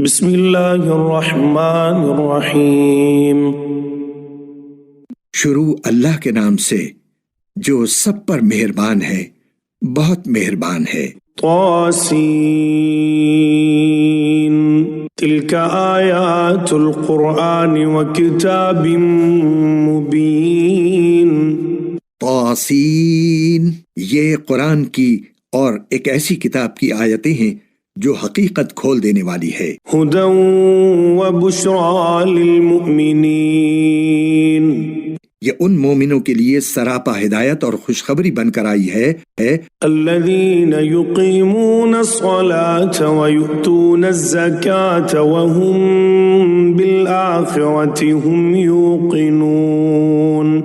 بسم اللہ الرحمن الرحیم۔ شروع اللہ کے نام سے جو سب پر مہربان ہے، بہت مہربان ہے۔ طاسین تلک آیات القرآن وکتاب مبین۔ طاسین، یہ قرآن کی اور ایک ایسی کتاب کی آیتیں ہیں جو حقیقت کھول دینے والی ہے۔ ہدی وبشریٰ للمؤمنین، یہ ان مومنوں کے لیے سراپا ہدایت اور خوشخبری بن کر آئی ہے الذین یقیمون الصلاة ویؤتون الزکاة وهم بالآخرة هم یوقنون،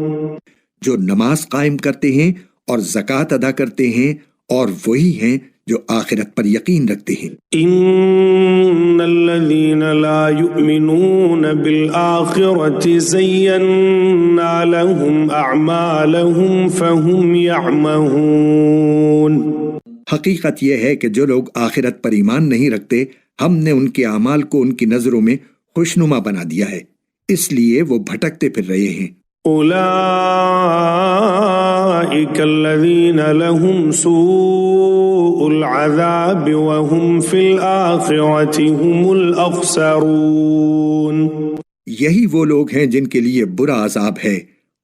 جو نماز قائم کرتے ہیں اور زکوٰۃ ادا کرتے ہیں اور وہی ہیں جو آخرت پر یقین رکھتے ہیں۔ ان الذین لا یؤمنون بالآخرة زینا لهم اعمالهم فهم یعمہون۔ حقیقت یہ ہے کہ جو لوگ آخرت پر ایمان نہیں رکھتے، ہم نے ان کے اعمال کو ان کی نظروں میں خوشنما بنا دیا ہے، اس لیے وہ بھٹکتے پھر رہے ہیں۔ اولئک الذین لهم سوء العذاب وهم فی الآخرة هم الاخسرون، یہی وہ لوگ ہیں جن کے لیے برا عذاب ہے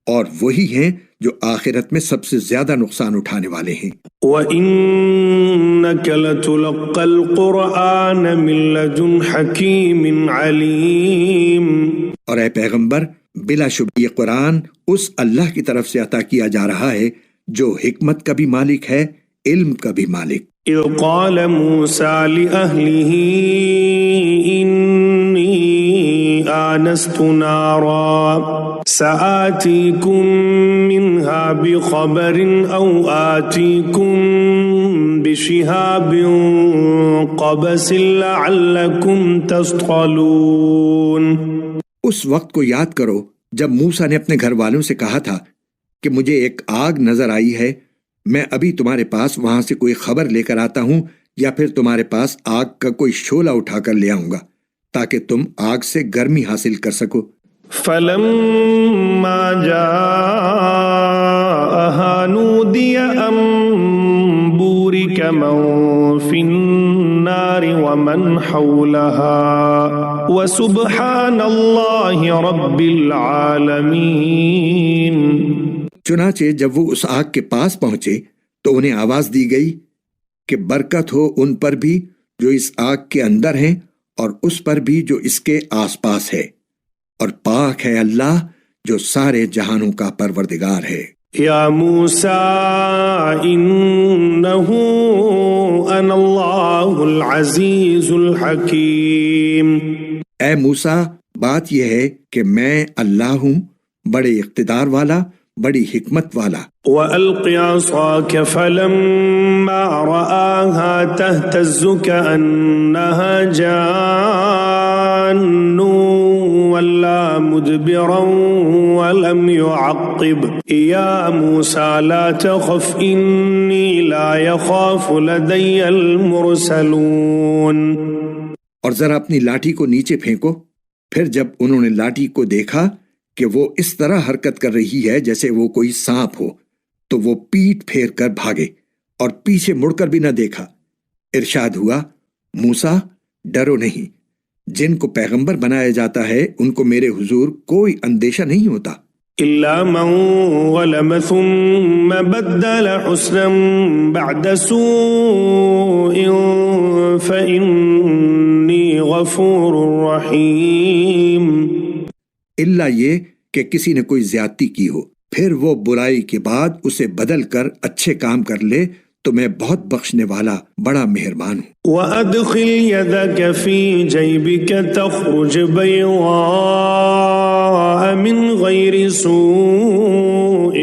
اور وہی ہیں جو آخرت میں سب سے زیادہ نقصان اٹھانے والے ہیں۔ وَإِنَّكَ لَتُلَقَّى الْقُرْآنَ مِن لَّدُنْ حَكِيمٍ عَلِيمٍ، اور اے پیغمبر، بلا شبہ یہ قرآن اس اللہ کی طرف سے عطا کیا جا رہا ہے جو حکمت کا بھی مالک ہے، علم کا بھی مالک۔ اِذْ قَالَ مُوسَىٰ لِأَهْلِهِ إِنِّي آنَسْتُ نَارًا سَآتِيكُم مِّنْهَا بِخَبَرٍ أَوْ آتِيكُم بِشِهَابٍ قَبَسٍ لَّعَلَّكُمْ تَصْطَلُونَ۔ اس وقت کو یاد کرو جب موسیٰ نے اپنے گھر والوں سے کہا تھا کہ مجھے ایک آگ نظر آئی ہے، میں ابھی تمہارے پاس وہاں سے کوئی خبر لے کر آتا ہوں یا پھر تمہارے پاس آگ کا کوئی شعلہ اٹھا کر لے آؤں گا تاکہ تم آگ سے گرمی حاصل کر سکو۔ فَلَمَّا جَاءَهَا نُودِيَ أَن بُورِكَ مَن فِي النَّارِ وَمَنْ حَوْلَهَا وَسُبْحَانَ اللَّهِ رَبِّ الْعَالَمِينَ۔ چنانچہ جب وہ اس آگ کے پاس پہنچے تو انہیں آواز دی گئی کہ برکت ہو ان پر بھی جو اس آگ کے اندر ہیں اور اس پر بھی جو اس کے آس پاس ہے، اور پاک ہے اللہ جو سارے جہانوں کا پروردگار ہے۔ یا موسیٰ انہ انا اللہ العزیز الحکیم، اے موسیٰ، بات یہ ہے کہ میں اللہ ہوں، بڑے اقتدار والا، بڑی حکمت والا۔ وَأَلْقِ عَصَاكَ فَلَمَّا رَآهَا تَهْتَزُّ كَأَنَّهَا جَانٌّ وَلَّا مُدْبِرًا وَلَمْ يُعَقِّبْ يَا مُوسَى لَا تَخَفْ إِنِّي لَا يَخَافُ لَدَيَّ الْمُرْسَلُونَ۔ اور ذرا اپنی لاٹھی کو نیچے پھینکو۔ پھر جب انہوں نے لاٹھی کو دیکھا کہ وہ اس طرح حرکت کر رہی ہے جیسے وہ کوئی سانپ ہو، تو وہ پیٹ پھیر کر بھاگے اور پیچھے مڑ کر بھی نہ دیکھا۔ ارشاد ہوا، موسیٰ ڈرو نہیں، جن کو پیغمبر بنایا جاتا ہے ان کو میرے حضور کوئی اندیشہ نہیں ہوتا۔ إِلَّا مَنْ ظَلَمَ ثُمَّ بَدَّلَ حُسْنًا بَعْدَ سُوءٍ فَإِنِّي غَفُورٌ رَحِيمٌ۔ الا یہ کہ کسی نے کوئی زیادتی کی ہو، پھر وہ برائی کے بعد اسے بدل کر اچھے کام کر لے تو میں بہت بخشنے والا، بڑا مہربان ہوں۔ وَأَدْخِلْ يَدَكَ فِي جَيْبِكَ تَخْرُجْ بَيْضَاءَ مِنْ غَيْرِ سُوءٍ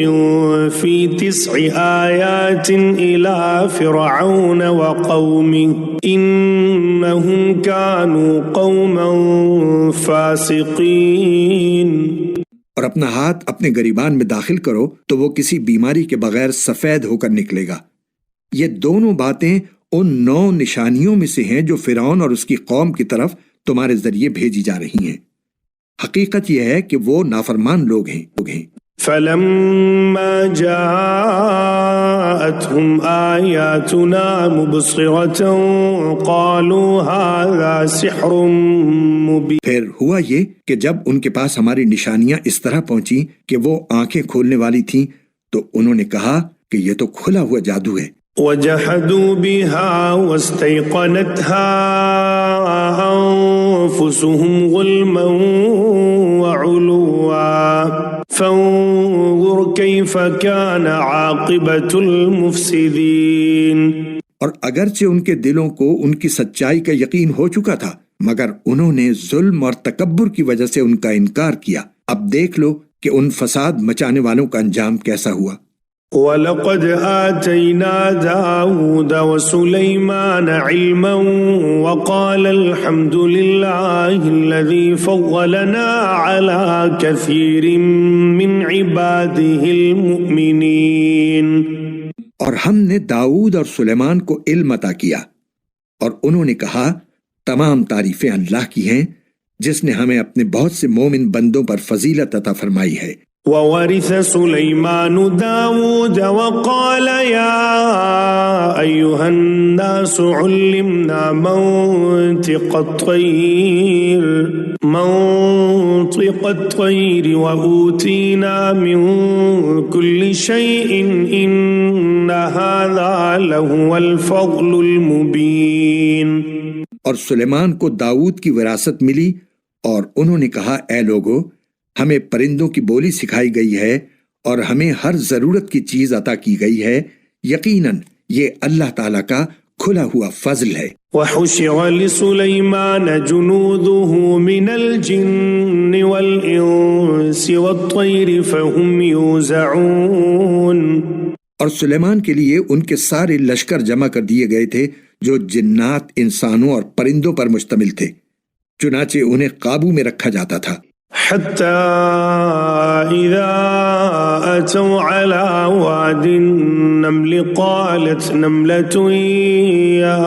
فِي 9 آيَاتٍ إِلَى فِرْعَوْنَ وَقَوْمِهِ إِنَّهُمْ كَانُوا قَوْمًا فَاسِقِينَ۔ اور اپنا ہاتھ اپنے گریبان میں داخل کرو تو وہ کسی بیماری کے بغیر سفید ہو کر نکلے گا۔ یہ دونوں باتیں ان 9 نشانیوں میں سے ہیں جو فرعون اور اس کی قوم کی طرف تمہارے ذریعے بھیجی جا رہی ہیں۔ حقیقت یہ ہے کہ وہ نافرمان لوگ ہیں۔ فلما جاءتهم آياتنا مبصرة قالوا هذا سحر مبين۔ پھر ہوا یہ کہ جب ان کے پاس ہماری نشانیاں اس طرح پہنچی کہ وہ آنکھیں کھولنے والی تھیں تو انہوں نے کہا کہ یہ تو کھلا ہوا جادو ہے۔ وجحدوا بها واستيقنتها أنفسهم ظلما وعلوا فانظر كيف كان عاقبة المفسدين۔ اور اگرچہ ان کے دلوں کو ان کی سچائی کا یقین ہو چکا تھا مگر انہوں نے ظلم اور تکبر کی وجہ سے ان کا انکار کیا۔ اب دیکھ لو کہ ان فساد مچانے والوں کا انجام کیسا ہوا۔ وَلَقَدْ آتَيْنَا دَاوُودَ وَسُلَيْمَانَ عِلْمًا وَقَالَ الْحَمْدُ لِلَّهِ الَّذِي فَضَّلَنَا عَلَى كَثِيرٍ مِّنْ عِبَادِهِ الْمُؤْمِنِينَ۔ اور ہم نے داؤد اور سلیمان کو علم عطا کیا اور انہوں نے کہا تمام تعریفیں اللہ کی ہیں جس نے ہمیں اپنے بہت سے مومن بندوں پر فضیلت عطا فرمائی ہے۔ وَوَرِثَ سُلَيْمَانُ دَاوُودَ وَقَالَ يَا أَيُّهَا النَّاسُ عُلِّمْنَا مَنطِقَ الطَّيْرِ وَأُوتِينَا مِن كُلِّ شَيْءٍ إِنَّ هَذَا لَهُوَ الْفَضْلُ الْمُبِينُ۔ اور سلیمان کو داؤد کی وراثت ملی اور انہوں نے کہا اے لوگو ہمیں پرندوں کی بولی سکھائی گئی ہے اور ہمیں ہر ضرورت کی چیز عطا کی گئی ہے، یقیناً یہ اللہ تعالیٰ کا کھلا ہوا فضل ہے۔ وَحُشِرَ لِسُلَيْمَانَ جُنُودُهُ مِنَ الْجِنِّ وَالْإِنسِ وَالطَّيْرِ فَهُمْ يُوزَعُونَ۔ اور سلیمان کے لیے ان کے سارے لشکر جمع کر دیے گئے تھے جو جنات، انسانوں اور پرندوں پر مشتمل تھے، چنانچہ انہیں قابو میں رکھا جاتا تھا۔ حتى إذا أتوا على واد النمل قالت نملة يا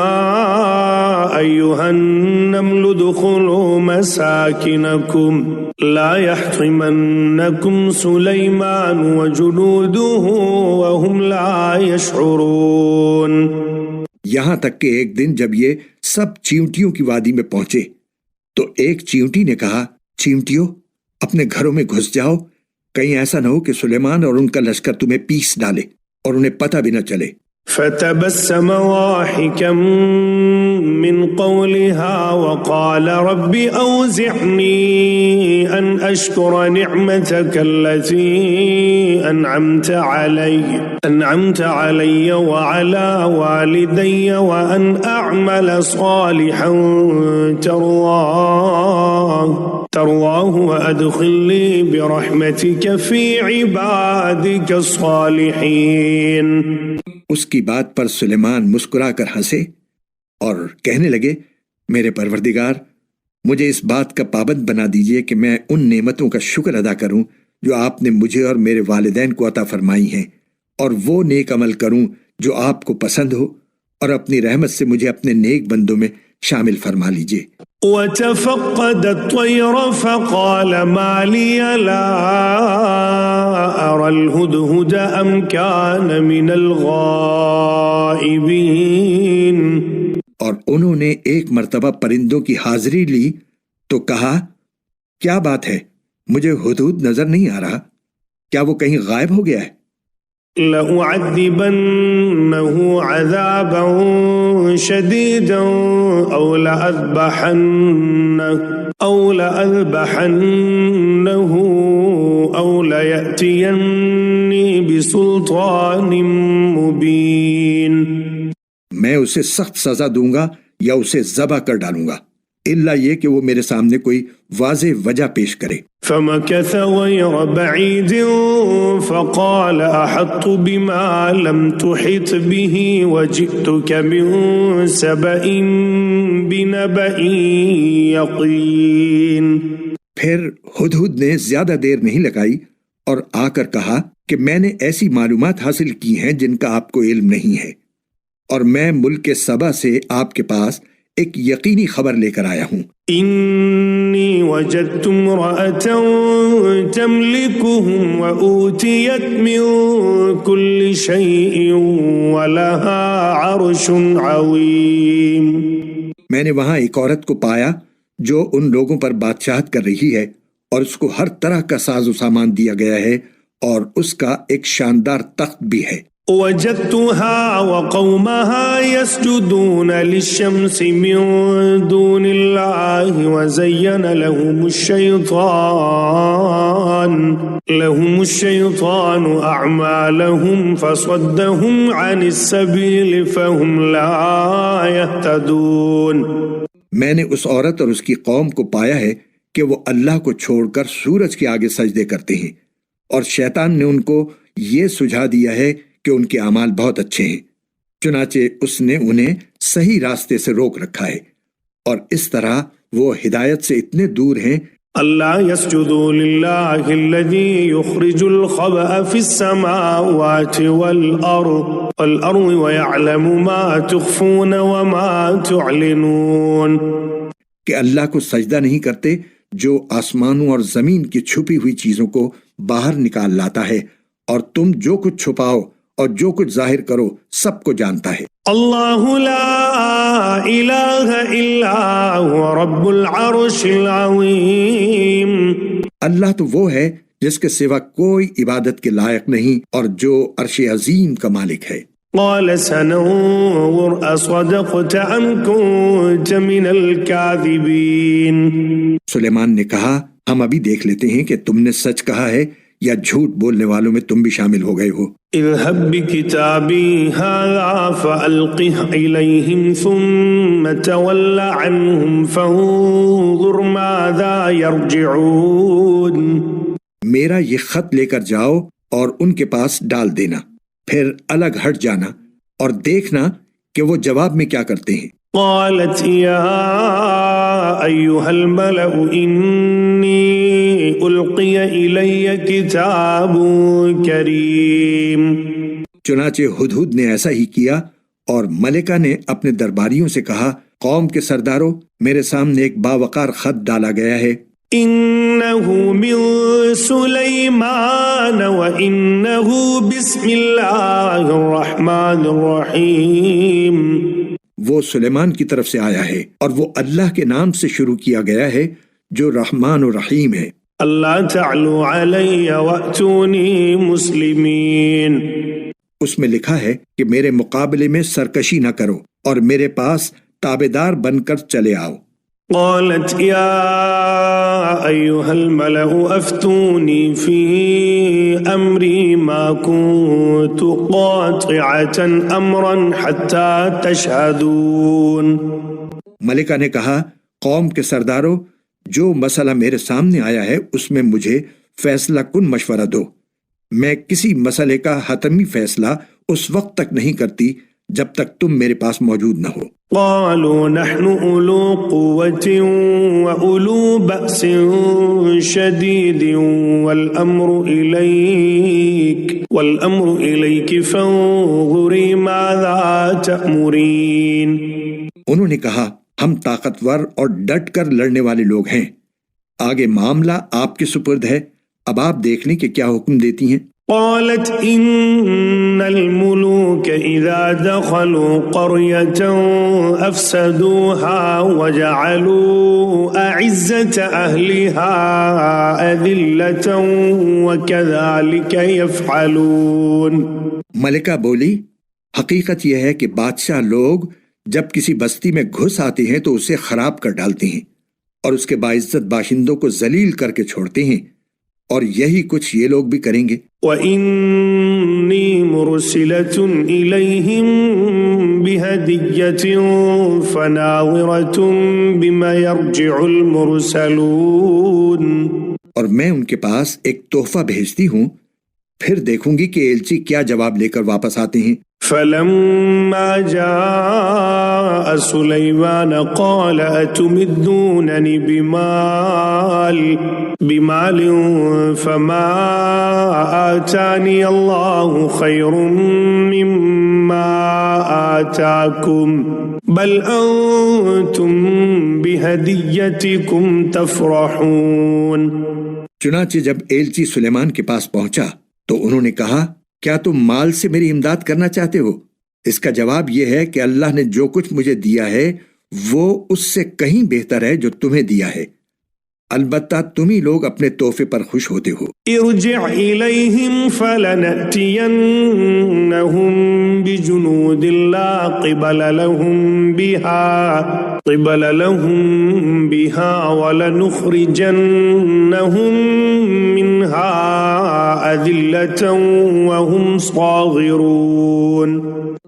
أيها النمل ادخلوا مساكنكم لا يحطمنكم سليمان وجنوده وهم لا يشعرون۔ یہاں تک کہ ایک دن جب یہ سب چیونٹیوں کی وادی میں پہنچے تو ایک چیونٹی نے کہا چیونٹیوں اپنے گھروں میں گھس جاؤ، کہیں ایسا نہ ہو کہ سلیمان اور ان کا لشکر تمہیں پیس ڈالے اور انہیں پتہ بھی نہ چلے۔ فتبسم ضاحكا من قولها وقال رب أوزعني أن أشكر نعمتك التي أنعمت علي وعلى والدي وأن أعمل صالحا ترضاه وأدخلني برحمتك في عبادك الصالحين۔ اس کی بات پر سلیمان مسکرا کر ہنسے اور کہنے لگے میرے پروردگار مجھے اس بات کا پابند بنا دیجئے کہ میں ان نعمتوں کا شکر ادا کروں جو آپ نے مجھے اور میرے والدین کو عطا فرمائی ہیں، اور وہ نیک عمل کروں جو آپ کو پسند ہو، اور اپنی رحمت سے مجھے اپنے نیک بندوں میں شامل فرما لیجئے۔ وَتَفَقَّدَ الطَّيْرَ فَقَالَ مَا لِيَ لَا أَرَى الْهُدْهُدَ أَمْ كَانَ مِنَ الْغَائِبِينَ۔ اور انہوں نے ایک مرتبہ پرندوں کی حاضری لی تو کہا کیا بات ہے، مجھے ہدہد نظر نہیں آ رہا، کیا وہ کہیں غائب ہو گیا ہے؟ لَأُعَذِّبَنَّهُ عَذَابًا شَدِيدًا أَوْ لَأَذْبَحَنَّهُ أَوْ لَيَأْتِيَنِّي بِسُلْطَانٍ مُبِينٍ۔ میں اسے سخت سزا دوں گا یا اسے ذبح کر ڈالوں گا، الا یہ کہ وہ میرے سامنے کوئی واضح وجہ پیش کرے۔ فمكث غير بعيد فقال أحطت بما لم تحط به وجئتك من سبأ بنبأ يقين۔ پھر ہدہد نے زیادہ دیر نہیں لگائی اور آ کر کہا کہ میں نے ایسی معلومات حاصل کی ہیں جن کا آپ کو علم نہیں ہے، اور میں ملک سبا سے آپ کے پاس ایک یقینی خبر لے کر آیا ہوں۔ إني وجدت امرأة تملكهم وأوتيت من كل شيء ولها عرش عظيم۔ میں نے وہاں ایک عورت کو پایا جو ان لوگوں پر بادشاہت کر رہی ہے اور اس کو ہر طرح کا ساز و سامان دیا گیا ہے اور اس کا ایک شاندار تخت بھی ہے۔ وجدتها وقومها يسجدون للشمس من دون الله وزين لهم الشيطان أعمالهم فصدهم عن السبيل فهم لا يهتدون۔ میں نے اس عورت اور اس کی قوم کو پایا ہے کہ وہ اللہ کو چھوڑ کر سورج کے آگے سجدے کرتے ہیں، اور شیطان نے ان کو یہ سجھا دیا ہے کہ ان کے اعمال بہت اچھے ہیں، چنانچہ اس نے انہیں صحیح راستے سے روک رکھا ہے، اور اس طرح وہ ہدایت سے اتنے دور ہیں۔ اللہ يسجدوا لله الذي يخرج الخبأ في السماوات والأرض ويعلم ما تخفون وما تعلنون، کہ اللہ کو سجدہ نہیں کرتے جو آسمانوں اور زمین کی چھپی ہوئی چیزوں کو باہر نکال لاتا ہے، اور تم جو کچھ چھپاؤ اور جو کچھ ظاہر کرو سب کو جانتا ہے۔ اللہ لا الہ الا هو رب العرش العظیم، اللہ تو وہ ہے جس کے سوا کوئی عبادت کے لائق نہیں اور جو عرش عظیم کا مالک ہے۔ قال سننظر اصدقت ام كنت من الكاذبین، سلیمان نے کہا ہم ابھی دیکھ لیتے ہیں کہ تم نے سچ کہا ہے یا جھوٹ بولنے والوں میں تم بھی شامل ہو گئے ہو۔ اذهب بكتابي هذا فألقه إليهم ثم تول عنهم فانظر ماذا يرجعون، میرا یہ خط لے کر جاؤ اور ان کے پاس ڈال دینا، پھر الگ ہٹ جانا اور دیکھنا کہ وہ جواب میں کیا کرتے ہیں۔ قالت يا أيها الملأ إني ألقي إلي كتاب كريم، چنانچہ ہدہد نے ایسا ہی کیا اور ملکہ نے اپنے درباریوں سے کہا قوم کے سرداروں میرے سامنے ایک باوقار خط ڈالا گیا ہے۔ إنه من سليمان وإنه بسم الله الرحمن الرحيم، وہ سلیمان کی طرف سے آیا ہے اور وہ اللہ کے نام سے شروع کیا گیا ہے جو رحمان و رحیم ہے۔ اللہ تعلوا علی وأتونی مسلمین، اس میں لکھا ہے کہ میرے مقابلے میں سرکشی نہ کرو اور میرے پاس تابعدار بن کر چلے آؤ۔ قالت یا ایہا الملأ افتونی فی امری ما کنت قاطعة امرا حتی تشہدون، ملکہ نے کہا قوم کے سرداروں جو مسئلہ میرے سامنے آیا ہے اس میں مجھے فیصلہ کن مشورہ دو، میں کسی مسئلے کا حتمی فیصلہ اس وقت تک نہیں کرتی جب تک تم میرے پاس موجود نہ ہو۔ قالوا نحن اولو قوة واولو بأس شدید والامر الیک فانظری ماذا تأمرین، انہوں نے کہا ہم طاقتور اور ڈٹ کر لڑنے والے لوگ ہیں، آگے معاملہ آپ کے سپرد ہے، اب آپ دیکھ لیں کہ کیا حکم دیتی ہیں۔ قالت ان الملوك اذا دخلوا قرية افسدوها وجعلوا اعزة اهلها اذلة وكذلك يفعلون، ملکہ بولی حقیقت یہ ہے کہ بادشاہ لوگ جب کسی بستی میں گھس آتے ہیں تو اسے خراب کر ڈالتے ہیں اور اس کے باعزت باشندوں کو ذلیل کر کے چھوڑتے ہیں، اور یہی کچھ یہ لوگ بھی کریں گے۔ وَإِنِّي مُرْسِلَةٌ إِلَيْهِمْ بِهَدِيَّةٍ فَنَاظِرَةٌ بِمَا يَرْجِعُ الْمُرْسَلُونَ، اور میں ان کے پاس ایک تحفہ بھیجتی ہوں، پھر دیکھوں گی کہ ایلچی کیا جواب لے کر واپس آتے ہیں۔ فَلَمَّا جَاءَ سُلَيْمَانَ قَالَ أَتُمِدُّونَنِ بِمَالٍ فَمَا آتَانِيَ اللَّهُ خَيْرٌ مِّمَّا آتَاكُمْ بل انتم بہدیتکم تفرحون۔ چنانچہ جب ایلچی سلیمان کے پاس پہنچا تو انہوں نے کہا کیا تم مال سے میری امداد کرنا چاہتے ہو؟ اس کا جواب یہ ہے کہ اللہ نے جو کچھ مجھے دیا ہے وہ اس سے کہیں بہتر ہے جو تمہیں دیا ہے، البتہ تم ہی لوگ اپنے تحفے پر خوش ہوتے ہو۔ ارجع الیہم فلنأتینہم بجنود لا قبل لهم بها ولنخرجنهم منها أذلة وهم صاغرون۔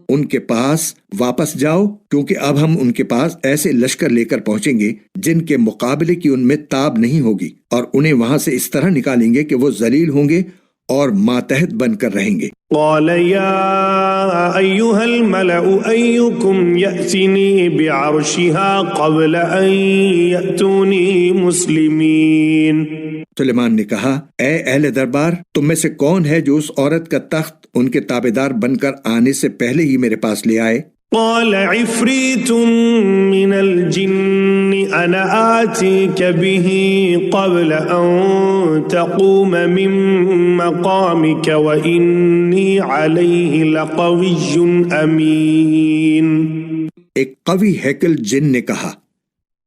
ان کے پاس واپس جاؤ کیونکہ اب ہم ان کے پاس ایسے لشکر لے کر پہنچیں گے جن کے مقابلے کی ان میں تاب نہیں ہوگی، اور انہیں وہاں سے اس طرح نکالیں گے کہ وہ ذلیل ہوں گے اور ماتحت بن کر رہیں گے۔ قال یا ایھا الملأ ایکم یأتنی بعرشها قبل ان یأتونی مسلمین۔ سلیمان نے کہا اے اہل دربار، تم میں سے کون ہے جو اس عورت کا تخت ان کے تابعدار بن کر آنے سے پہلے ہی میرے پاس لے آئے؟ قال عفریت من الجن انا آتیک به قبل ان تقوم من مقامک وانی علیہ لقوی امین۔ ایک قوی ہیکل جن نے کہا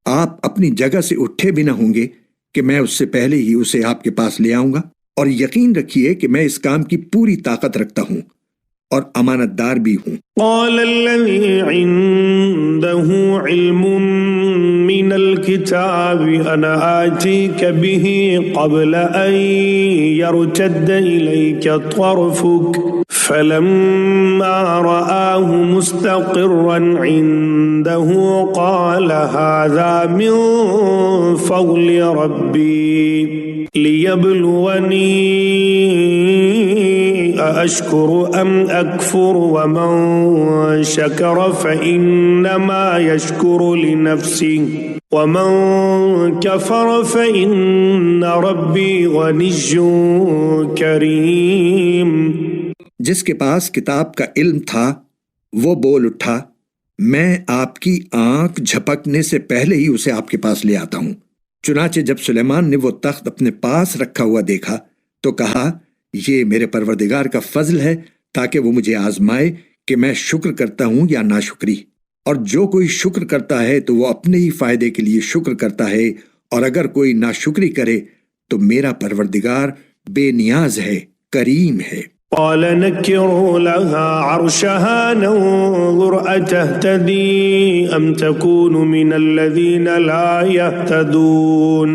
آپ اپنی جگہ سے اٹھے بھی نہ ہوں گے کہ میں اس سے پہلے ہی اسے آپ کے پاس لے آؤں گا، اور یقین رکھیے کہ میں اس کام کی پوری طاقت رکھتا ہوں اور امانت دار بھی ہوں۔ قال الذي عنده علم من الكتاب انا آتيك به قبل ان يرتد اليك طرفك فلما رآه مستقرا عنده قال هذا من فضل ربي ليبلوني أأشكر أم أكفر ومن شكر فإنما يشكر لنفسه ومن كفر فإن ربي غني كريم۔ جس کے پاس کتاب کا علم تھا وہ بول اٹھا میں آپ کی آنکھ جھپکنے سے پہلے ہی اسے آپ کے پاس لے آتا ہوں۔ چنانچہ جب سلیمان نے وہ تخت اپنے پاس رکھا ہوا دیکھا تو کہا یہ میرے پروردگار کا فضل ہے تاکہ وہ مجھے آزمائے کہ میں شکر کرتا ہوں یا ناشکری، اور جو کوئی شکر کرتا ہے تو وہ اپنے ہی فائدے کے لیے شکر کرتا ہے، اور اگر کوئی ناشکری کرے تو میرا پروردگار بے نیاز ہے، کریم ہے۔ قال نكروا لها عرشها ننظر أتهتدي أم تكون من الذين لا يهتدون۔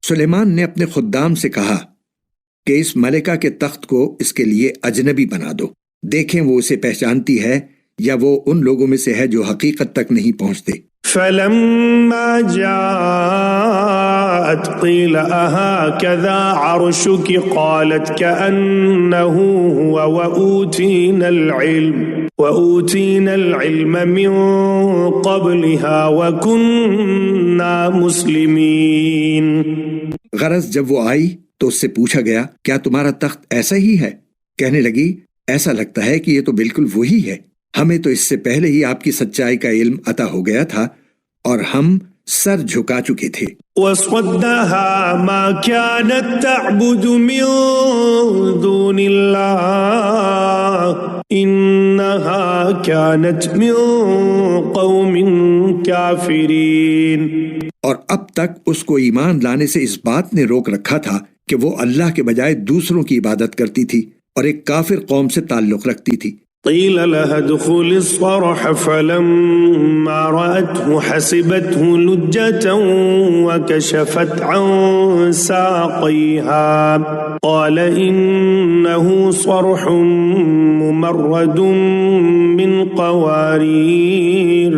سلیمان نے اپنے خدام سے کہا کہ اس ملکہ کے تخت کو اس کے لیے اجنبی بنا دو، دیکھیں وہ اسے پہچانتی ہے یا وہ ان لوگوں میں سے ہے جو حقیقت تک نہیں پہنچتے۔ فلما جاءت قيل أهكذا عرشك قالت كأنه هو وأوتينا العلم من قبلها وكنا مسلمين۔ غرض جب وہ آئی تو اس سے پوچھا گیا کیا تمہارا تخت ایسا ہی ہے؟ کہنے لگی ایسا لگتا ہے کہ یہ تو بالکل وہی ہے، ہمیں تو اس سے پہلے ہی آپ کی سچائی کا علم عطا ہو گیا تھا اور ہم سر جھکا چکے تھے۔ وَصَدَّهَا مَا كَانَتْ تَعْبُدُ مِن دُونِ اللَّهِ إِنَّهَا كَانَتْ مِن قَوْمٍ كَافِرِينَ۔ اور اب تک اس کو ایمان لانے سے اس بات نے روک رکھا تھا کہ وہ اللہ کے بجائے دوسروں کی عبادت کرتی تھی اور ایک کافر قوم سے تعلق رکھتی تھی۔ قیل لها ادخل الصرح فلما رأته حسبته لجة وكشفت عن ساقيها قال إنه صرح ممرد من قوارير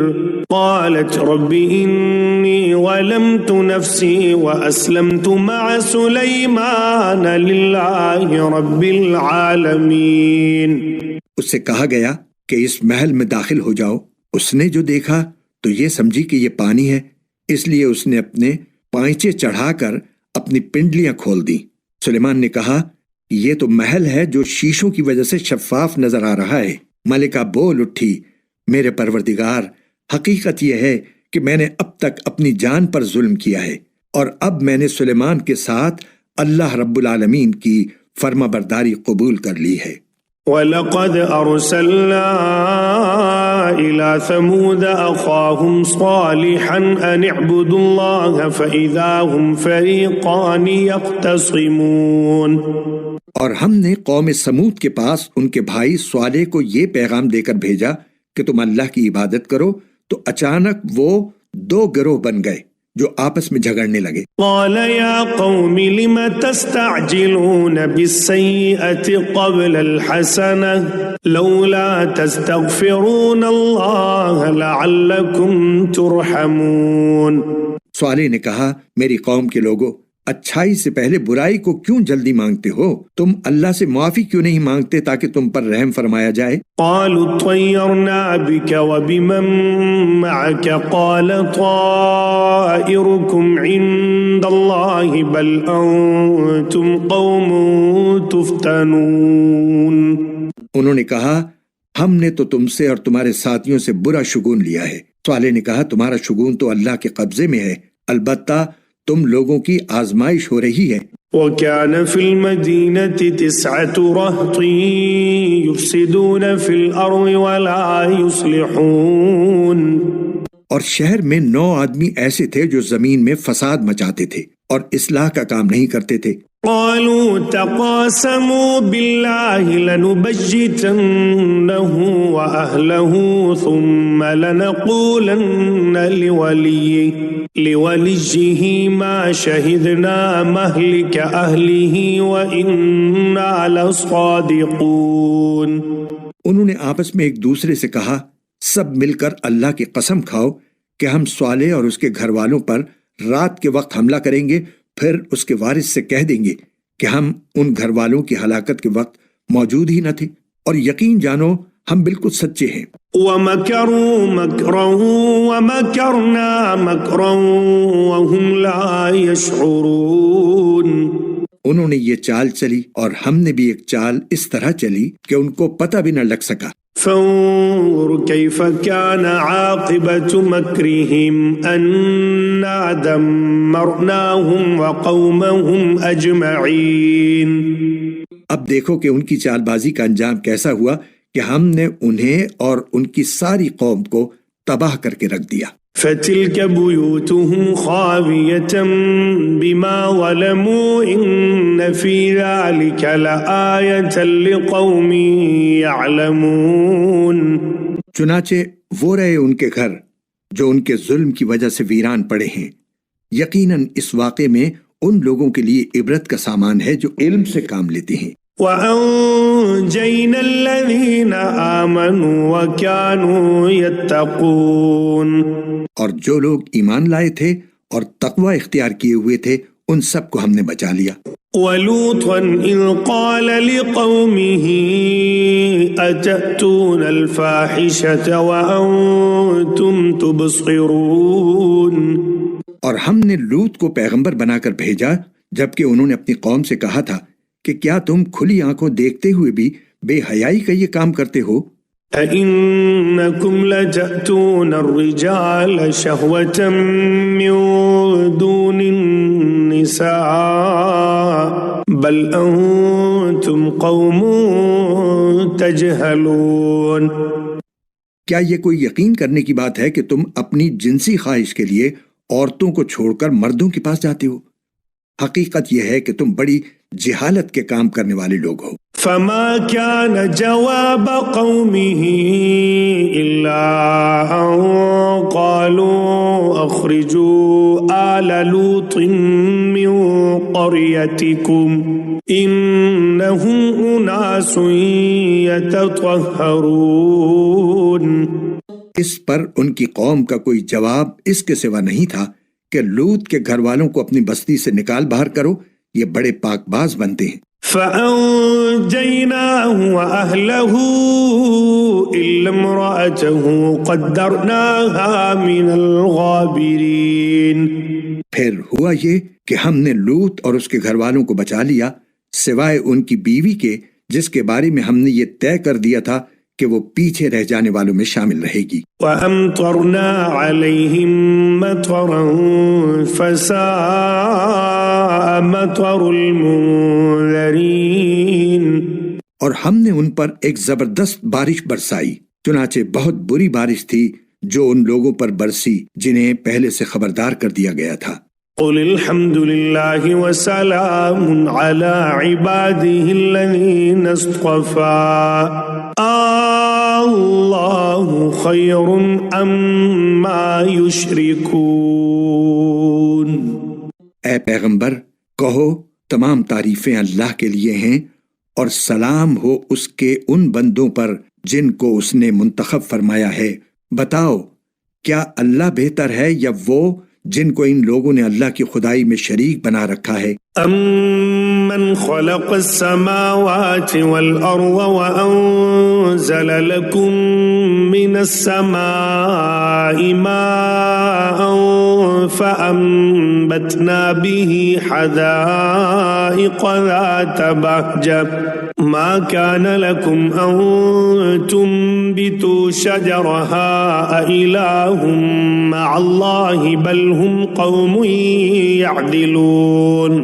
قالت رب إني ظلمت نفسي وأسلمت مع سليمان لله رب العالمين۔ اس سے کہا گیا کہ اس محل میں داخل ہو جاؤ۔ اس نے جو دیکھا تو یہ سمجھی کہ یہ پانی ہے، اس لیے اس نے اپنے پائچے چڑھا کر اپنی پنڈلیاں کھول دیں۔ سلیمان نے کہا یہ تو محل ہے جو شیشوں کی وجہ سے شفاف نظر آ رہا ہے۔ ملکہ بول اٹھی میرے پروردگار، حقیقت یہ ہے کہ میں نے اب تک اپنی جان پر ظلم کیا ہے، اور اب میں نے سلیمان کے ساتھ اللہ رب العالمین کی فرما برداری قبول کر لی ہے۔ وَلَقَدْ أَرْسَلْنَا إِلَى ثَمُودَ أَخَاهُمْ صَالِحًا أَنِ اعْبُدُوا اللَّهَ فَإِذَا هُمْ فَرِيقَانِ يَخْتَصِمُونَ، اور ہم نے قوم سمود کے پاس ان کے بھائی صالح کو یہ پیغام دے کر بھیجا کہ تم اللہ کی عبادت کرو، تو اچانک وہ دو گروہ بن گئے جو آپس میں جھگڑنے لگے۔ قال يا قوم لم تستعجلون بالسيئة قبل الحسنة لولا تستغفرون الله لعلكم ترحمون۔ صالح نے کہا، میری قوم کے لوگوں، اچھائی سے پہلے برائی کو کیوں جلدی مانگتے ہو؟ تم اللہ سے معافی کیوں نہیں مانگتے تاکہ تم پر رحم فرمایا جائے؟ قالوا اطيرنا بك وبمن معك قال طائركم عند الله بل انتم قوم تفتنون۔ انہوں نے کہا، ہم نے تو تم سے اور تمہارے ساتھیوں سے برا شگون لیا ہے۔ صالح نے کہا، تمہارا شگون تو اللہ کے قبضے میں ہے، البتہ تم لوگوں کی آزمائش ہو رہی ہے۔ وَكَانَ فِي الْمَدِينَةِ 9 رَهْطٍ يُفْسِدُونَ فِي الْأَرْضِ وَلَا يُصْلِحُونَ، اور شہر میں 9 آدمی ایسے تھے جو زمین میں فساد مچاتے تھے اور اصلاح کا کام نہیں کرتے تھے۔ قالوا تقاسموا بالله لنبجتنه وأهله ثم لنقولن لوليه ما شهدنا مهلك أهله وإنا لصادقون۔ انہوں نے آپس میں ایک دوسرے سے کہا، سب مل کر اللہ کی قسم کھاؤ کہ ہم صالح اور اس کے گھر والوں پر رات کے وقت حملہ کریں گے، پھر اس کے وارث سے کہہ دیں گے کہ ہم ان گھر والوں کی ہلاکت کے وقت موجود ہی نہ تھے، اور یقین جانو ہم بالکل سچے ہیں۔ وَمَكَرُوا مَكْرًا وَمَكَرْنَا مَكْرًا وَهُمْ لَا يَشْعُرُونَ۔ انہوں نے یہ چال چلی اور ہم نے بھی ایک چال اس طرح چلی کہ ان کو پتہ بھی نہ لگ سکا۔ فانظر كيف كان عاقبة مكرهم أنا دمرناهم وقومهم أجمعين۔ اب دیکھو کہ ان کی چال بازی کا انجام کیسا ہوا کہ ہم نے انہیں اور ان کی ساری قوم کو تباہ کر کے رکھ دیا۔ فتلك بيوتهم خاوية بما ظلموا إن في ذلك لآية لقوم يعلمون۔ چنانچہ وہ رہے ان کے گھر جو ان کے ظلم کی وجہ سے ویران پڑے ہیں، یقیناً اس واقعے میں ان لوگوں کے لیے عبرت کا سامان ہے جو علم سے کام لیتے ہیں۔ وَأَنجَيْنَا الَّذِينَ آمَنُوا وَكَانُوا يَتَّقُونَ، اور جو لوگ ایمان لائے تھے اور تقوی اختیار کیے ہوئے تھے ان سب کو ہم نے بچا لیا۔ وَلُوطًا إِذْ قَالَ لِقَوْمِهِ أَتَأْتُونَ الْفَاحِشَةَ وَأَنْتُمْ تُبْصِرُونَ، اور ہم نے لوط کو پیغمبر بنا کر بھیجا جبکہ انہوں نے اپنی قوم سے کہا تھا کہ کیا تم کھلی آنکھوں دیکھتے ہوئے بھی بے حیائی کا یہ کام کرتے ہو؟ أَإِنَّكُمْ لَتَأْتُونَ الرِّجَالَ شَهْوَةً مِّن دُونِ النِّسَاءِ بَلْ أَنْتُمْ قَوْمٌ تَجْهَلُونَ۔ کیا یہ کوئی یقین کرنے کی بات ہے کہ تم اپنی جنسی خواہش کے لیے عورتوں کو چھوڑ کر مردوں کے پاس جاتے ہو؟ حقیقت یہ ہے کہ تم بڑی جہالت کے کام کرنے والے لوگ ہو۔ فما كان جواب قومه إلا أن قالوا أخرجوا آل لوط من قريتكم إنهم أناس يتطهرون۔ اس پر ان کی قوم کا کوئی جواب اس کے سوا نہیں تھا کہ لوط کے گھر والوں کو اپنی بستی سے نکال باہر کرو، یہ بڑے پاک باز بنتے ہیں۔ فَأَنْجَيْنَاهُ وَأَهْلَهُ إِلَّا امْرَأَتَهُ قَدَّرْنَاهَا مِنَ الْغَابِرِينَ۔ پھر ہوا یہ کہ ہم نے لوط اور اس کے گھر والوں کو بچا لیا سوائے ان کی بیوی کے جس کے بارے میں ہم نے یہ طے کر دیا تھا کہ وہ پیچھے رہ جانے والوں میں شامل رہے گی۔ وَأَمْطَرْنَا عَلَيْهِمْ مَطَرًا فَسَاءَ مَطَرُ الْمُنذَرِينَ، اور ہم نے ان پر ایک زبردست بارش برسائی، چنانچہ بہت بری بارش تھی جو ان لوگوں پر برسی جنہیں پہلے سے خبردار کر دیا گیا تھا۔ قُلِ الْحَمْدُ لِلَّهِ وَسَلَامٌ عَلَى عِبَادِهِ الَّذِينَ اصْطَفَىٰ اللَّهُ خَيْرٌ أَمَّا يُشْرِكُونَ۔ اے پیغمبر کہو تمام تعریفیں اللہ کے لیے ہیں اور سلام ہو اس کے ان بندوں پر جن کو اس نے منتخب فرمایا ہے۔ بتاؤ کیا اللہ بہتر ہے یا وہ جن کو ان لوگوں نے اللہ کی خدائی میں شریک بنا رکھا ہے؟ أَمَّنْ خَلَقَ السَّمَاوَاتِ وَالْأَرْضَ وَأَنزَلَ لَكُم مِّنَ السَّمَاءِ مَاءً فَأَنبَتْنَا بِهِ حَدَائِقَ ذَاتَ بَهْجَةٍ مَا كَانَ لَكُمْ أَن تُنبِتُوا شَجَرَهَا أَإِلَٰهٌ مَّعَ اللَّهِ بَلْ هُمْ قَوْمٌ يَعْدِلُونَ۔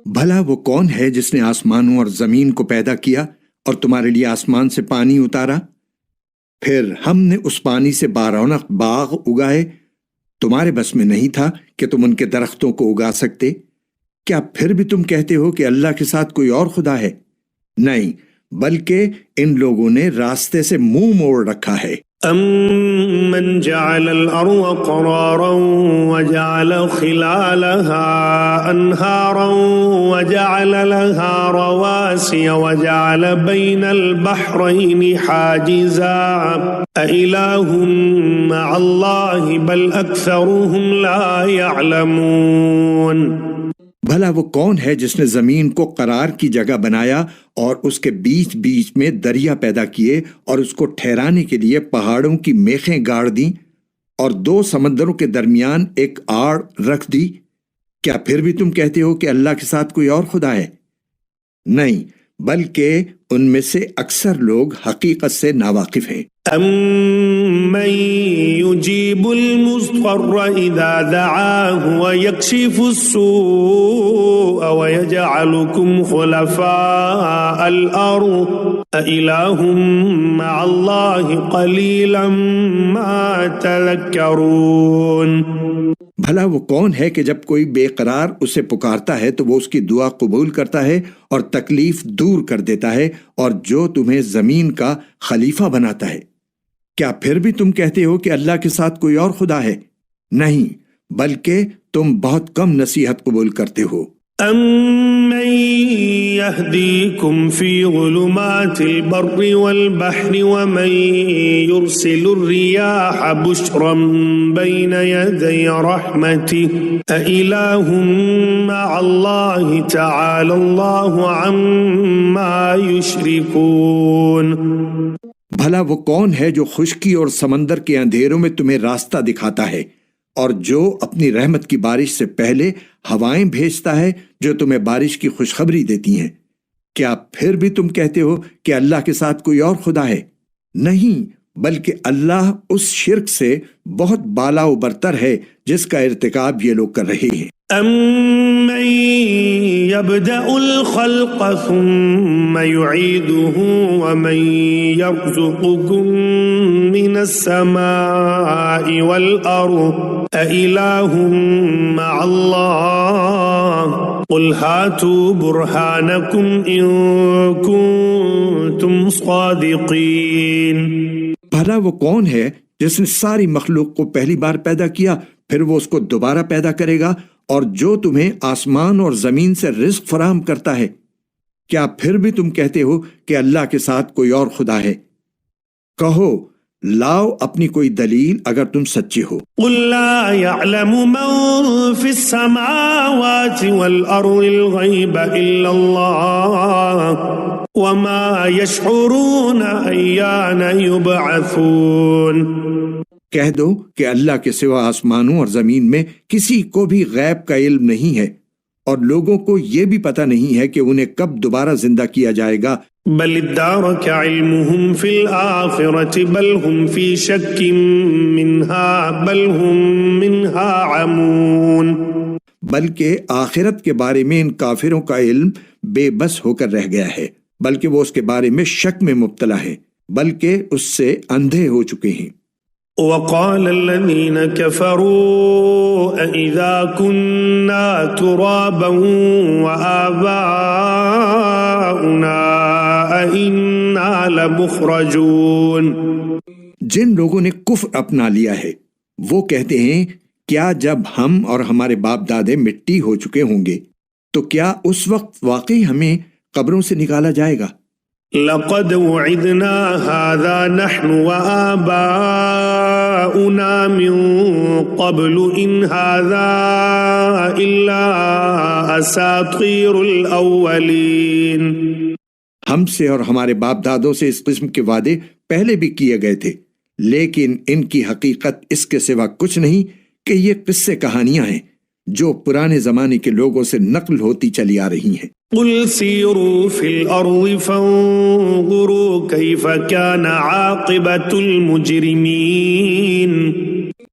بھلا وہ کون ہے جس نے آسمانوں اور زمین کو پیدا کیا اور تمہارے لیے آسمان سے پانی اتارا، پھر ہم نے اس پانی سے بارونق باغ اگائے؟ تمہارے بس میں نہیں تھا کہ تم ان کے درختوں کو اگا سکتے؟ کیا پھر بھی تم کہتے ہو کہ اللہ کے ساتھ کوئی اور خدا ہے؟ نہیں، بلکہ ان لوگوں نے راستے سے منہ موڑ رکھا ہے۔ أَمَّنْ جَعَلَ الْأَرْضَ قَرَارًا وَجَعَلَ خِلَالَهَا أَنْهَارًا وَجَعَلَ لَهَا رَوَاسِيَ وَجَعَلَ بَيْنَ الْبَحْرَيْنِ حَاجِزًا أَإِلَٰهٌ مَّعَ اللَّهِ بَلْ أَكْثَرُهُمْ لَا يَعْلَمُونَ۔ بھلا وہ کون ہے جس نے زمین کو قرار کی جگہ بنایا اور اس کے بیچ بیچ میں دریا پیدا کیے اور اس کو ٹھہرانے کے لیے پہاڑوں کی میخیں گاڑ دیں اور دو سمندروں کے درمیان ایک آڑ رکھ دی؟ کیا پھر بھی تم کہتے ہو کہ اللہ کے ساتھ کوئی اور خدا ہے؟ نہیں، بلکہ ان میں سے اکثر لوگ حقیقت سے ناواقف ہیں۔ أَمَّن يُجِيبُ الْمُضْطَرَّ إِذَا دَعَاهُ وَيَكْشِفُ السُّوءَ وَيَجْعَلُكُمْ خُلَفَاءَ الْأَرْضِ أَإِلَٰهٌ مَّعَ اللَّهِ قَلِيلًا مَّا تَذَكَّرُونَ۔ بھلا وہ کون ہے کہ جب کوئی بے قرار اسے پکارتا ہے تو وہ اس کی دعا قبول کرتا ہے اور تکلیف دور کر دیتا ہے اور جو تمہیں زمین کا خلیفہ بناتا ہے؟ کیا پھر بھی تم کہتے ہو کہ اللہ کے ساتھ کوئی اور خدا ہے؟ نہیں، بلکہ تم بہت کم نصیحت قبول کرتے ہو۔ أَمَّن يَهْدِيكُمْ فِي ظُلُمَاتِ الْبَرِّ وَالْبَحْرِ وَمَن يُرْسِلُ الرِّيَاحَ بُشْرًا بَيْنَ يَدَيْ رَحْمَتِهِ أَإِلَٰهٌ مَّعَ اللَّهِ تَعَالَى اللَّهُ عَمَّا يُشْرِكُونَ۔ بھلا وہ کون ہے جو خشکی اور سمندر کے اندھیروں میں تمہیں راستہ دکھاتا ہے اور جو اپنی رحمت کی بارش سے پہلے ہوائیں بھیجتا ہے جو تمہیں بارش کی خوشخبری دیتی ہیں؟ کیا پھر بھی تم کہتے ہو کہ اللہ کے ساتھ کوئی اور خدا ہے؟ نہیں، بلکہ اللہ اس شرک سے بہت بالا و برتر ہے جس کا ارتکاب یہ لوگ کر رہے ہیں۔ أَمَّن يَبْدَأُ الْخَلْقَ ثُمَّ يُعِيدُهُ وَمَن يَرْزُقُكُم مِّنَ السَّمَاءِ وَالْأَرْضِ أَإِلَٰهٌ مَّعَ اللَّهِ قُلْ هَاتُوا بُرْهَانَكُمْ إِن كُنتُمْ صَادِقِينَ۔ بھلا وہ کون ہے جس نے ساری مخلوق کو پہلی بار پیدا کیا پھر وہ اس کو دوبارہ پیدا کرے گا اور جو تمہیں آسمان اور زمین سے رزق فراہم کرتا ہے؟ کیا پھر بھی تم کہتے ہو کہ اللہ کے ساتھ کوئی اور خدا ہے؟ کہو لاؤ اپنی کوئی دلیل اگر تم سچے ہو۔ قُل لَّا يَعْلَمُ مَن فِي السَّمَاوَاتِ وَالْأَرْضِ الْغَيْبَ إِلَّا اللَّهُ وَمَا يَشْعُرُونَ أَيَّانَ يُبْعَثُونَ۔ کہہ دو کہ اللہ کے سوا آسمانوں اور زمین میں کسی کو بھی غیب کا علم نہیں ہے اور لوگوں کو یہ بھی پتہ نہیں ہے کہ انہیں کب دوبارہ زندہ کیا جائے گا بل ادارك علمهم في الآخرة بل هم في شك منها بل هم منها عمون. بلکہ آخرت کے بارے میں ان کافروں کا علم بے بس ہو کر رہ گیا ہے، بلکہ وہ اس کے بارے میں شک میں مبتلا ہے، بلکہ اس سے اندھے ہو چکے ہیں۔ وقال الذين كفروا أإذا كنا ترابا وآباؤنا أإنا لمخرجون. جن لوگوں نے کفر اپنا لیا ہے وہ کہتے ہیں کیا جب ہم اور ہمارے باپ دادے مٹی ہو چکے ہوں گے تو کیا اس وقت واقعی ہمیں قبروں سے نکالا جائے گا؟ لقد وعدنا هذا نحن وآباؤنا من قبل إن هذا إلا أساطير الأولين. ہم سے اور ہمارے باپ دادوں سے اس قسم کے وعدے پہلے بھی کیے گئے تھے، لیکن ان کی حقیقت اس کے سوا کچھ نہیں کہ یہ قصے کہانیاں ہیں جو پرانے زمانے کے لوگوں سے نقل ہوتی چلی آ رہی ہیں۔ قل سیروا فی الارض فانظروا کیف کان عاقبۃ المجرمین.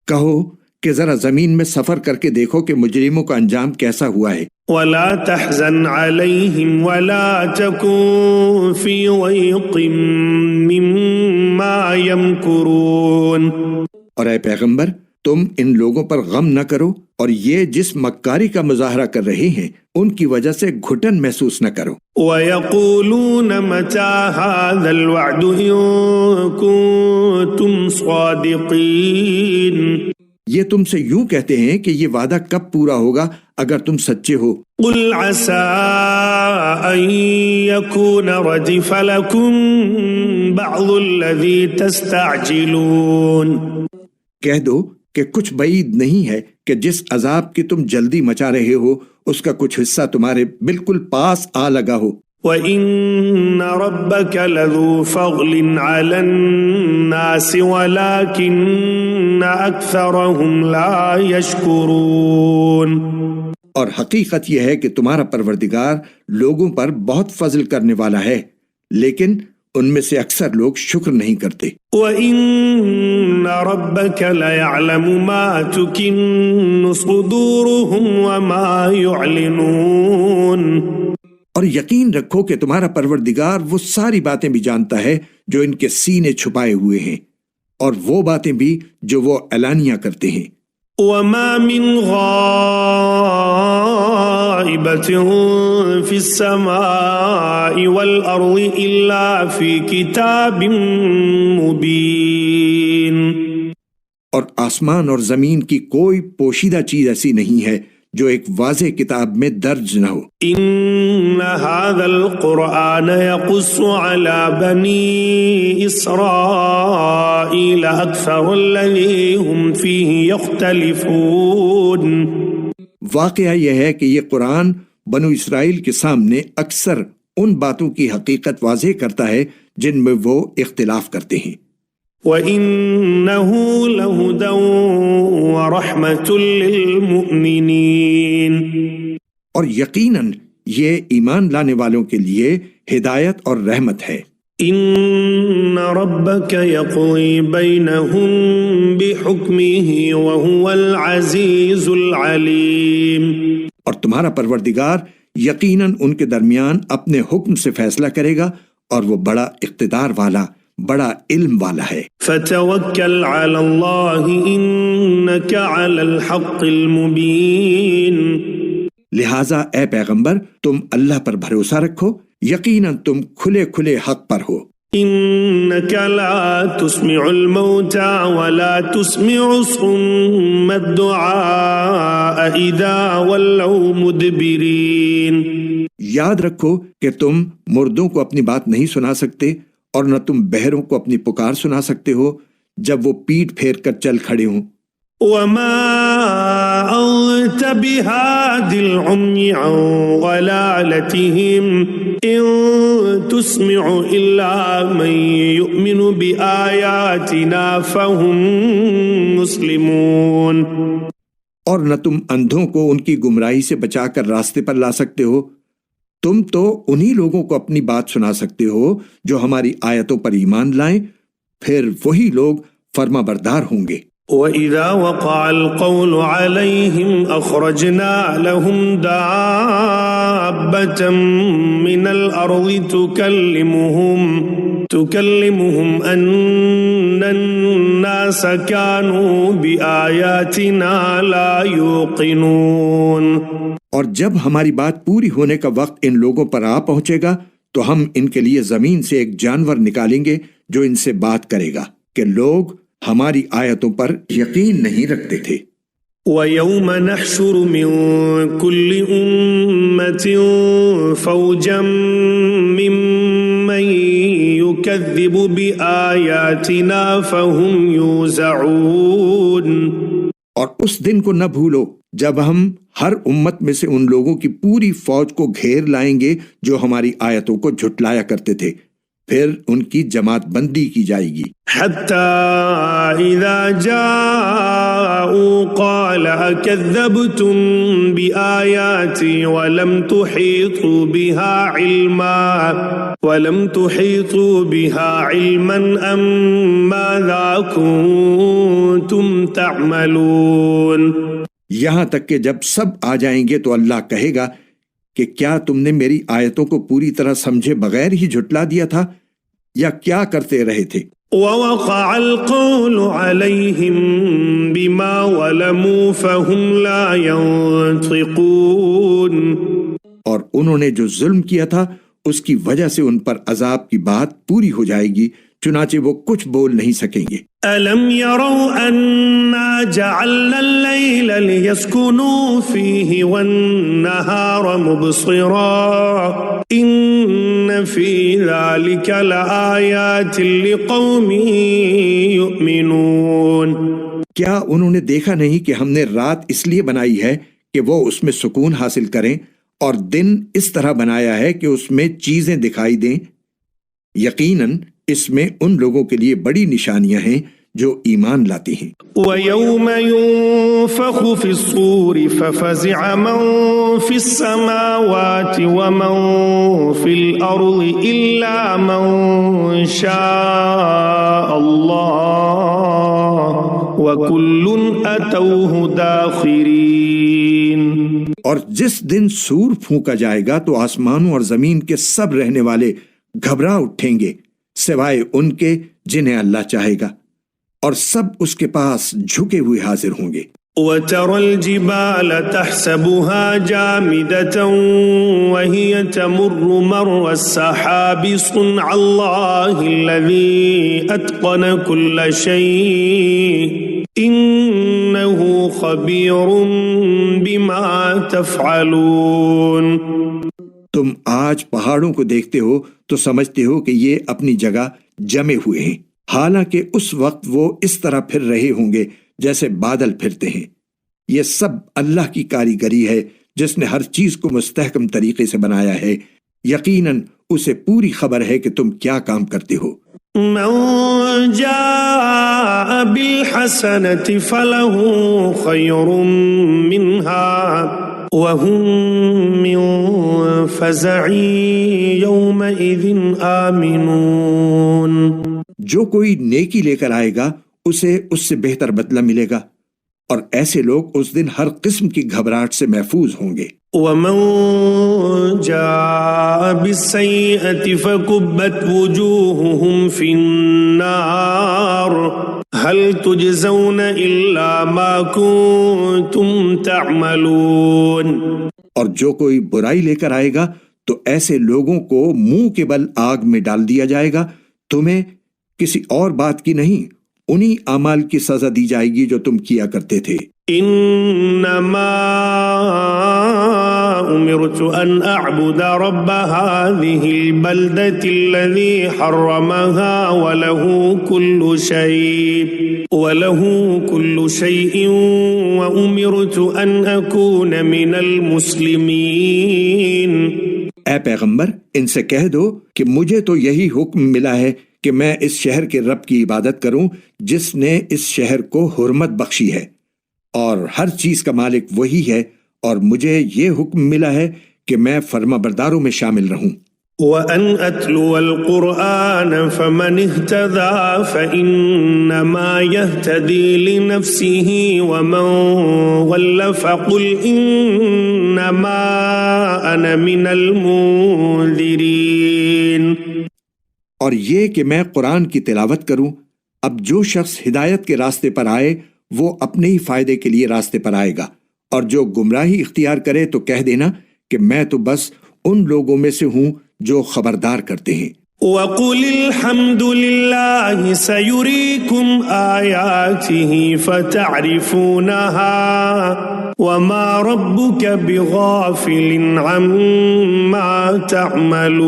کہو کہ ذرا زمین میں سفر کر کے دیکھو کہ مجرموں کا انجام کیسا ہوا ہے۔ ولا تحزن علیہم ولا تکن فی ضیق مما یمکرون. اور اے پیغمبر تم ان لوگوں پر غم نہ کرو اور یہ جس مکاری کا مظاہرہ کر رہے ہیں ان کی وجہ سے گھٹن محسوس نہ کرو۔ وَيَقُولُونَ مَتَى هَذَا الْوَعْدُ إِن كُنتُمْ صَادِقِينَ. یہ تم سے یوں کہتے ہیں کہ یہ وعدہ کب پورا ہوگا اگر تم سچے ہو۔ قُلْ عَسَىٰ أَن يَكُونَ رَدِفَ لَكُمْ بَعْضُ الَّذِي تَسْتَعْجِلُونَ. کہہ دو کہ کچھ بعید نہیں ہے کہ جس عذاب کی تم جلدی مچا رہے ہو اس کا کچھ حصہ تمہارے بالکل پاس آ لگا ہو۔ وَإِنَّ رَبَّكَ لَذُو فَضْلٍ عَلَى النَّاسِ وَلَكِنَّ أَكْثَرَهُمْ لَا يَشْكُرُونَ. اور حقیقت یہ ہے کہ تمہارا پروردگار لوگوں پر بہت فضل کرنے والا ہے، لیکن ان میں سے اکثر لوگ شکر نہیں کرتے۔ وَإِنَّ رَبَّكَ لَيَعْلَمُ مَا تُكِنُّ صُدُورُهُمْ وَمَا يُعْلِنُونَ. اور یقین رکھو کہ تمہارا پروردگار وہ ساری باتیں بھی جانتا ہے جو ان کے سینے چھپائے ہوئے ہیں اور وہ باتیں بھی جو وہ اعلانیہ کرتے ہیں۔ وَمَا مِنْ غَائِبَةٍ فِي السَّمَاءِ وَالْأَرْضِ إِلَّا فِي كِتَابٍ مُبِينٍ. اور آسمان اور زمین کی کوئی پوشیدہ چیز ایسی نہیں ہے جو ایک واضح کتاب میں درج نہ ہو۔ ان هذا القرآن يقص على بني اسرائيل اكثر الذي هم فيه يختلفون. واقعہ یہ ہے کہ یہ قرآن بنو اسرائیل کے سامنے اکثر ان باتوں کی حقیقت واضح کرتا ہے جن میں وہ اختلاف کرتے ہیں۔ وَإِنَّهُ لَهُدًى وَرَحْمَةٌ لِّلْمُؤْمِنِينَ. اور یقیناً یہ ایمان لانے والوں کے لیے ہدایت اور رحمت ہے۔ إِنَّ رَبَّكَ يَقْضِي بَيْنَهُم بِحُكْمِهِ وَهُوَ الْعَزِيزُ الْعَلِيمُ. اور تمہارا پروردگار یقیناً ان کے درمیان اپنے حکم سے فیصلہ کرے گا اور وہ بڑا اقتدار والا، بڑا علم والا ہے۔ فَتَوَكَّلْ عَلَى اللَّهِ إِنَّكَ عَلَى الْحَقِّ الْمُبِينِ. لہٰذا اے پیغمبر تم اللہ پر بھروسہ رکھو، یقیناً تم کھلے کھلے حق پر ہو۔ إِنَّكَ لَا تُسْمِعُ الْمَوْتَى وَلَا تُسْمِعُ الصُّمَّ الدُّعَاءَ إِذَا وَلَّوْا مُدْبِرِينَ. یاد رکھو کہ تم مردوں کو اپنی بات نہیں سنا سکتے اور نہ تم بہروں کو اپنی پکار سنا سکتے ہو جب وہ پیٹ پھیر کر چل کھڑے ہوں۔ وَمَا أَنْتَ بِهَادِ الْعُمْيِ عَنْ ضَلَالَتِهِمْ إِن تُسْمِعُ إِلَّا مَن يُؤْمِنُ بِآيَاتِنَا فَهُمْ مُسْلِمُونَ. اور نہ تم اندھوں کو ان کی گمراہی سے بچا کر راستے پر لا سکتے ہو تم تو انہی لوگوں کو اپنی بات سنا سکتے ہو جو ہماری آیتوں پر ایمان لائیں، پھر وہی لوگ فرما بردار ہوں گے۔ وَإِذَا وَقَعَ الْقَوْلُ عَلَيْهِمْ أَخْرَجْنَا لَهُمْ دَابَّةً مِّنَ الْأَرْضِ تُكَلِّمُهُمْ أَنَّ النَّاسَ كَانُوا بِآيَاتِنَا لَا يُوقِنُونَ۔ اور جب ہماری بات پوری ہونے کا وقت ان لوگوں پر آ پہنچے گا تو ہم ان کے لیے زمین سے ایک جانور نکالیں گے جو ان سے بات کرے گا کہ لوگ ہماری آیتوں پر یقین نہیں رکھتے تھے۔ وَيَوْمَ نَحْشُرُ مِن كُلِّ أُمَّةٍ فَوْجًا مِّمَّن يُكَذِّبُ بِآيَاتِنَا فَهُمْ يُوزَعُونَ۔ اور اس دن کو نہ بھولو جب ہم ہر امت میں سے ان لوگوں کی پوری فوج کو گھیر لائیں گے جو ہماری آیتوں کو جھٹلایا کرتے تھے، پھر ان کی جماعت بندی کی جائے گی۔ حَتَّى إِذَا جَاءُوا قَالَ أَكَذَّبْتُم بِآيَاتِي وَلَمْ تُحِيطُوا بِهَا عِلْمًا أَم مَّاذَا كُنتُمْ تَعْمَلُونَ۔ یہاں تک کہ جب سب آ جائیں گے تو اللہ کہے گا کہ کیا تم نے میری آیتوں کو پوری طرح سمجھے بغیر ہی جھٹلا دیا تھا یا کیا کرتے رہے تھے؟ وَوَقَعَ الْقَوْلُ عَلَيْهِمْ بِمَا وَلَمُوا فَهُمْ لَا يَنطِقُونَ۔ اور انہوں نے جو ظلم کیا تھا اس کی وجہ سے ان پر عذاب کی بات پوری ہو جائے گی، چنانچہ وہ کچھ بول نہیں سکیں گے۔ أَلَمْ يَرَوْا أَنَّا جَعَلْنَا اللَّيْلَ لِيَسْكُنُوا فِيهِ وَالنَّهَارَ مُبْصِرًا إِنَّ فِي ذَلِكَ لَآيَاتٍ لِقَوْمٍ يُؤْمِنُونَ۔ کیا انہوں نے دیکھا نہیں کہ ہم نے رات اس لیے بنائی ہے کہ وہ اس میں سکون حاصل کریں اور دن اس طرح بنایا ہے کہ اس میں چیزیں دکھائی دیں؟ یقیناً اس میں ان لوگوں کے لیے بڑی نشانیاں ہیں جو ایمان لاتی ہیں۔ وَيَوْمَ يُنفَخُ فِي الصُّورِ فَفَزِعَ مَن فِي السَّمَاوَاتِ وَمَن فِي الْأَرْضِ إِلَّا مَن شَاءَ اللَّهُ وَكُلٌّ أَتَوْهُ دَاخِرِينَ۔ اور جس دن سور پھونکا جائے گا تو آسمانوں اور زمین کے سب رہنے والے گھبرا اٹھیں گے سوائے ان کے جنہیں اللہ چاہے گا، اور سب اس کے پاس جھکے ہوئے حاضر ہوں گے۔ وَتَرَى الْجِبَالَ تَحْسَبُهَا جَامِدَةً وَهِيَ تَمُرُّ مَرَّ السَّحَابِ صُنْعَ اللَّهِ الَّذِي أَتْقَنَ كُلَّ شَيْءٍ إِنَّهُ خَبِيرٌ بِمَا تَفْعَلُونَ۔ تم آج پہاڑوں کو دیکھتے ہو تو سمجھتے ہو کہ یہ اپنی جگہ جمے ہوئے ہیں، حالانکہ اس وقت وہ اس طرح پھر رہے ہوں گے جیسے بادل پھرتے ہیں۔ یہ سب اللہ کی کاریگری ہے جس نے ہر چیز کو مستحکم طریقے سے بنایا ہے، یقیناً اسے پوری خبر ہے کہ تم کیا کام کرتے ہو۔ من جاء بالحسنة فله خير منها وهم من فزع يومئذ آمنون۔ جو کوئی نیکی لے کر آئے گا اسے اس سے بہتر بدلہ ملے گا، اور ایسے لوگ اس دن ہر قسم کی گھبراہٹ سے محفوظ ہوں گے۔ ومن جاء بالسيئة فكبت وجوههم في النار هل تجزون إلا ما كنتم تعملون۔ اور جو کوئی برائی لے کر آئے گا تو ایسے لوگوں کو منہ کے بل آگ میں ڈال دیا جائے گا، تمہیں کسی اور بات کی نہیں، انہی اعمال کی سزا دی جائے گی جو تم کیا کرتے تھے۔ انما امرت ان اعبد رب هذه البلدة الذي حرمها وله كل شيء وامرت ان اكون من المسلمين۔ اے پیغمبر ان سے کہہ دو کہ مجھے تو یہی حکم ملا ہے کہ میں اس شہر کے رب کی عبادت کروں جس نے اس شہر کو حرمت بخشی ہے، اور ہر چیز کا مالک وہی ہے، اور مجھے یہ حکم ملا ہے کہ میں فرما برداروں میں شامل رہوں۔ وَأَنْ أَتْلُوَ الْقُرْآنَ فَمَنِ اهْتَدَى فَإِنَّمَا يَهْتَدِي لِنَفْسِهِ وَمَنْ ضَلَّ فَقُلْ إِنَّمَا أَنَا مِنَ الْمُنذِرِينَ۔ اور یہ کہ میں قرآن کی تلاوت کروں، اب جو شخص ہدایت کے راستے پر آئے وہ اپنے ہی فائدے کے لیے راستے پر آئے گا، اور جو گمراہی اختیار کرے تو کہہ دینا کہ میں تو بس ان لوگوں میں سے ہوں جو خبردار کرتے ہیں۔ وَقُلِ الْحَمْدُ لِلَّهِ سَيُرِيكُمْ آيَاتِهِ فَتَعْرِفُونَهَا وَمَا رَبُّكَ بِغَافِلٍ عَمَّا تَعْمَلُونَ۔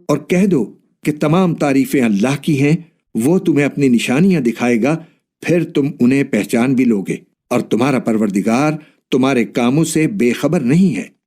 اور کہہ دو کہ تمام تعریفیں اللہ کی ہیں، وہ تمہیں اپنی نشانیاں دکھائے گا، پھر تم انہیں پہچان بھی لوگے، اور تمہارا پروردگار تمہارے کاموں سے بے خبر نہیں ہے۔